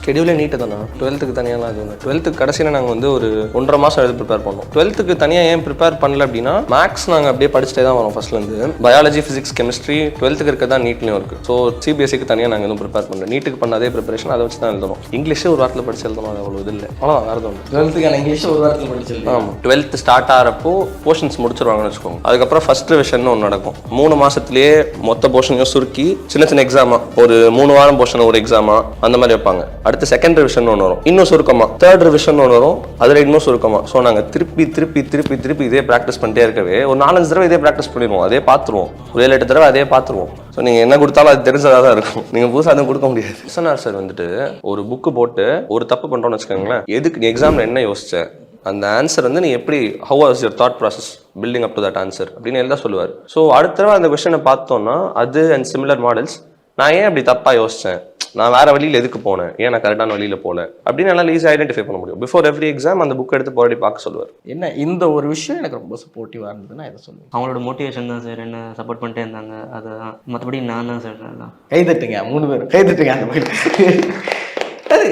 ஸ்கெடியூலே நீட்டு தானே. 12th தனியாலாம் இது 12th கடைசியில் நாங்கள் வந்து ஒரு 1.5 மாதம் எழுதி ப்ரிப்பேர் பண்ணோம். 12th தனியாக ஏன் ப்ரிப்பேர் பண்ணல அப்படின்னா, மேக்ஸ் நாங்கள் அப்படியே படிச்சுட்டே தான் வரோம் ஃபர்ஸ்ட்லேருந்து. பயாலஜி, ஃபிசிக்ஸ், கெமிஸ்ட்ரி 12th இருக்க தான் நீட்லையும் இருக்குது. ஸோ சிபிஎஸ்சிக்கு தனியாக நாங்கள் எதுவும் ப்ரிப்பேர் பண்ணல. நீட்டுக்கு பண்ண அதே ப்ரிப்பரேஷன் அதை வச்சு தான் எழுதணும். இங்கிலீஷே ஒரு வாரத்தில் படிச்சு எழுதணும், அது அவ்வளோ இது இல்லை. அவ்வளோ வேறு ஒன்று 12th இங்கிலீஷ் ஒரு வாரத்தில் படிச்சு. ஆமாம், 12th ஸ்டார்ட் ஆகிறப்போ போர்ஷன்ஸ் முடிச்சிருவாங்கன்னு வச்சுக்கோங்க. அதுக்கப்புறம் ஃபர்ஸ்ட் ரிவிஷன் ஒன்று நடக்கும். 3 மாதத்துலேயே மொத்த போர்ஷனையும் சுருக்கி சின்ன சின்ன எக்ஸாமா, ஒரு 3 வாரம் போர்ஷன் ஒரு எக்ஸாமா அந்த மாதிரி வைப்பாங்க. அடுத்து செகண்ட் ரிவிஷன் ஒன்று வரும், இன்னும் சுருக்கமா. தேர்ட் ரிவிஷன் ஒன்று வரும், அதில் இன்னும் சுருக்கமா. ஸோ நாங்கள் திருப்பி திருப்பி திருப்பி திருப்பி இதே ப்ராக்டிஸ் பண்ணிட்டே இருக்கவே ஒரு 4-5 தடவை இதே ப்ராக்டிஸ் பண்ணிடுவோம். அதே பார்த்துருவோம், ஒரு 7-8 தடவை அதே பார்த்துருவோம். ஸோ நீங்கள் என்ன கொடுத்தாலும் அது தெரிஞ்சதாக தான் இருக்கும். நீங்கள் புதுசாக அதுவும் கொடுக்க முடியாது. எஸ்என்ஆர் சார் வந்துட்டு ஒரு புக்கு போட்டு ஒரு தப்பு பண்ணுறோன்னு வச்சுக்கோங்களேன், எதுக்கு நீ எக்ஸாமில் என்ன யோசிச்ச, அந்த ஆன்சர் வந்து நீ எப்படி, how was your thought process building up to that answer அப்படின்னு எழுத சொல்லுவார். ஸோ அடுத்த தடவை அந்த கொஸ்டினை பார்த்தோன்னா அது அண்ட் சிமிலர் மாடல்ஸ், நான் ஏன் அப்படி தப்பாக யோசித்தேன், நான் வேற வழியில் எதுக்கு போனேன், ஏன் நான் கரெக்டான வழியில் போகல அப்படின்னு என்னால் ஈஸியாக ஐடென்டிஃபை பண்ண முடியும். பிஃபோர் எவ்ரி எக்ஸாம் அந்த புக் எடுத்து போராடி பார்க்க சொல்லுவார். என்ன இந்த ஒரு விஷயம் எனக்கு ரொம்ப சப்போர்ட்டிவாக இருந்ததுன்னா இதை சொல்லுவேன். அவங்களோட மோட்டிவேஷன் தான் சார் என்ன சப்போர்ட் பண்ணிட்டே இருந்தாங்க. அதுதான், மற்றபடி நான் தான் சார். அதான் கைதட்டுங்க, 3 பேரும் கைதட்டுங்க. அந்த மாதிரி அது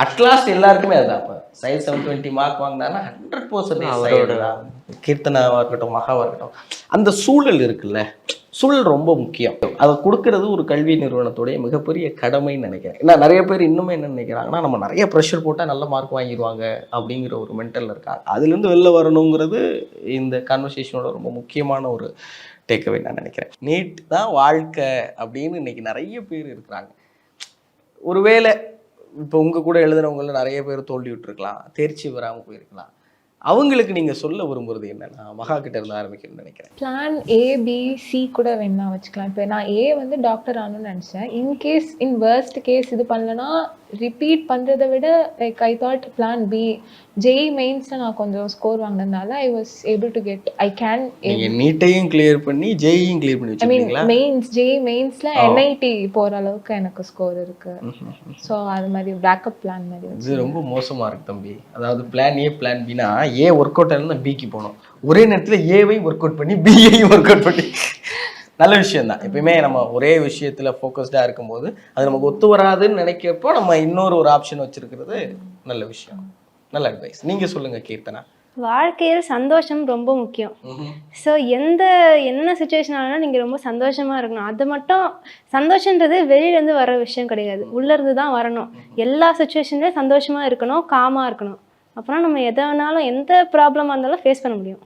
அட்லாஸ்ட் எல்லாருக்குமே அதுதான். இப்போ சைஸ் 720 மார்க் வாங்கினாங்கன்னா 100% கீர்த்தனாவாக இருக்கட்டும், மகாவாக இருக்கட்டும், அந்த சூழல் இருக்குல்ல, சூழல் ரொம்ப முக்கியம். அதை கொடுக்கறது ஒரு கல்வி நிறுவனத்துடைய மிகப்பெரிய கடமைன்னு நினைக்கிறேன். ஏன்னா நிறைய பேர் இன்னுமே என்ன நினைக்கிறாங்கன்னா, நம்ம நிறைய ப்ரெஷர் போட்டால் நல்ல மார்க் வாங்கிடுவாங்க அப்படிங்கிற ஒரு மென்டலில் இருக்காங்க. அதுலேருந்து வெளில வரணுங்கிறது இந்த கான்வர்சேஷனோட ரொம்ப முக்கியமான ஒரு டேக்அவே நான் நினைக்கிறேன். நீட் தான் வாழ்க்கை அப்படின்னு இன்னைக்கு நிறைய பேர் இருக்கிறாங்க. ஒருவேளை இப்போ உங்கள் கூட எழுதுனவங்கள நிறைய பேர் தோல்வி விட்டுருக்கலாம், தேர்ச்சி வராமல் போயிருக்கலாம். அவங்களுக்கு நீங்கள் சொல்ல விரும்புறது என்னன்னா, மகா கிட்ட இருந்து ஆரம்பிக்கணும்னு நினைக்கிறேன். பிளான் A, B, C கூட வேணா வச்சுக்கலாம். இப்போ நான் A வந்து டாக்டர் ஆகணும்னு நினச்சேன். இன்கேஸ் இன் வேர்ஸ்ட் கேஸ் இது பண்ணலன்னா ரிப்பீட் பண்ணுறதை விட like I thought plan B. JEE மெயின்ஸில் நான் கொஞ்சம் ஸ்கோர் வாங்கினதுனால I was able to get, I can. நீங்கள் நீட்டையும் கிளியர் பண்ணி JEEயும் கிளியர் பண்ணி வச்சுருக்கீங்களா? மெயின்ஸ் JEE மெயின்ஸில் NIT போகிற அளவுக்கு எனக்கு ஸ்கோர் இருக்குது. ஸோ அது மாதிரி பேக்கப் பிளான் மாதிரி. இது ரொம்ப மோசமாக இருக்குது தம்பி. அதாவது பிளான் A பிளான் Bனா A ஒர்க் அவுட் ஆகலாம், Bக்கு போகணும். ஒரே நேரத்தில் Aவை ஒர்க் அவுட் பண்ணி Bயையும் ஒர்க் அவுட் பண்ணி. நல்ல விஷயம் தான். எப்பயுமே நம்ம ஒரே விஷயத்தில் ஃபோக்கஸ்டாக இருக்கும்போது அது நமக்கு ஒத்து வராதுன்னு நினைக்கிறப்போ நம்ம இன்னொரு ஆப்ஷன் வச்சுருக்கிறது நல்ல விஷயம். நல்ல அட்வைஸ். நீங்கள் சொல்லுங்கள் கீர்த்தனா. வாழ்க்கையில் சந்தோஷம் ரொம்ப முக்கியம். ஸோ என்ன சுச்சுவேஷன் ஆனாலும் நீங்கள் ரொம்ப சந்தோஷமாக இருக்கணும். அது மட்டும், சந்தோஷன்றது வெளியிலேருந்து வர விஷயம் கிடையாது, உள்ளேருந்து தான் வரணும். எல்லா சுச்சுவேஷன்லேயும் சந்தோஷமாக இருக்கணும், காமாக இருக்கணும். அப்புறம் நம்ம எதை வேணாலும், எந்த ப்ராப்ளமாக இருந்தாலும் ஃபேஸ் பண்ண முடியும்.